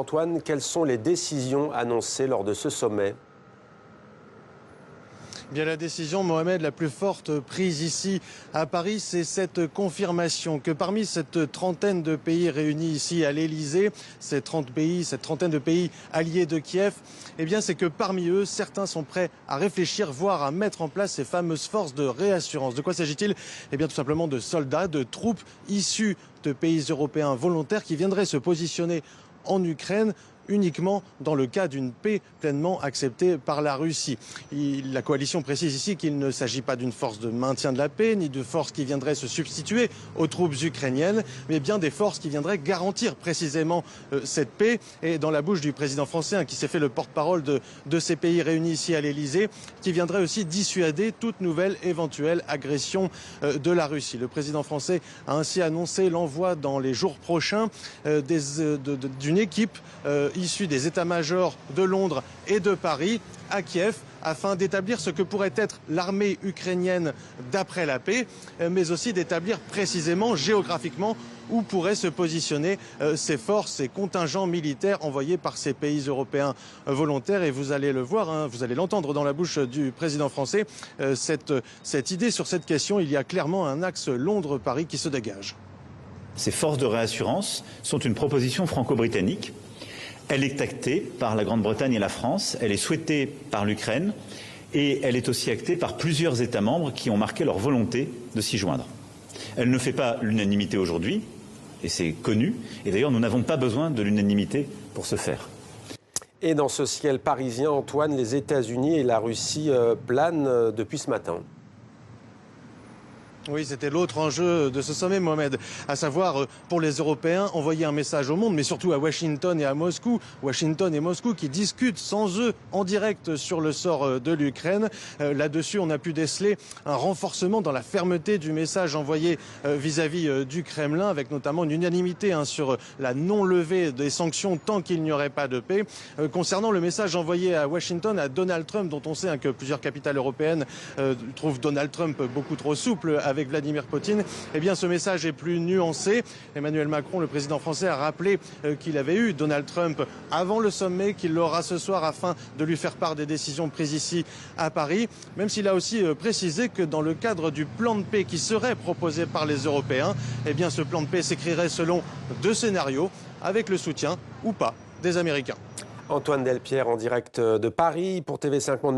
Antoine, quelles sont les décisions annoncées lors de ce sommet ? Bien, la décision, Mohamed, la plus forte prise ici à Paris, c'est cette confirmation que parmi cette trentaine de pays réunis ici à l'Elysée, cette trentaine de pays alliés de Kiev, eh bien, c'est que parmi eux, certains sont prêts à réfléchir, voire à mettre en place ces fameuses forces de réassurance. De quoi s'agit-il? Eh bien, tout simplement de soldats, de troupes issues de pays européens volontaires qui viendraient se positionner en Ukraine uniquement dans le cas d'une paix pleinement acceptée par la Russie. La coalition précise ici qu'il ne s'agit pas d'une force de maintien de la paix, ni de forces qui viendraient se substituer aux troupes ukrainiennes, mais bien des forces qui viendraient garantir précisément cette paix. Et dans la bouche du président français, qui s'est fait le porte-parole de ces pays réunis ici à l'Elysée, qui viendrait aussi dissuader toute nouvelle éventuelle agression de la Russie. Le président français a ainsi annoncé l'envoi dans les jours prochains d'une équipe issus des états-majors de Londres et de Paris à Kiev afin d'établir ce que pourrait être l'armée ukrainienne d'après la paix, mais aussi d'établir précisément géographiquement où pourraient se positionner ces forces, ces contingents militaires envoyés par ces pays européens volontaires. Et vous allez le voir, vous allez l'entendre dans la bouche du président français, cette idée sur cette question. Il y a clairement un axe Londres-Paris qui se dégage. Ces forces de réassurance sont une proposition franco-britannique. Elle est actée par la Grande-Bretagne et la France, elle est souhaitée par l'Ukraine et elle est aussi actée par plusieurs États membres qui ont marqué leur volonté de s'y joindre. Elle ne fait pas l'unanimité aujourd'hui, et c'est connu, et d'ailleurs nous n'avons pas besoin de l'unanimité pour ce faire. Et dans ce ciel parisien, Antoine, les États-Unis et la Russie planent depuis ce matin. Oui, c'était l'autre enjeu de ce sommet, Mohamed, à savoir pour les Européens envoyer un message au monde, mais surtout à Washington et à Moscou. Washington et Moscou qui discutent sans eux en direct sur le sort de l'Ukraine. Là-dessus, on a pu déceler un renforcement dans la fermeté du message envoyé vis-à-vis du Kremlin, avec notamment une unanimité sur la non-levée des sanctions tant qu'il n'y aurait pas de paix. Concernant le message envoyé à Washington, à Donald Trump, dont on sait que plusieurs capitales européennes trouvent Donald Trump beaucoup trop souple avec Vladimir Poutine, eh bien ce message est plus nuancé. Emmanuel Macron, le président français, a rappelé qu'il avait eu Donald Trump avant le sommet, qu'il l'aura ce soir afin de lui faire part des décisions prises ici à Paris, même s'il a aussi précisé que dans le cadre du plan de paix qui serait proposé par les Européens, eh bien ce plan de paix s'écrirait selon deux scénarios, avec le soutien ou pas des Américains. Antoine Delpierre en direct de Paris pour TV5 Monde.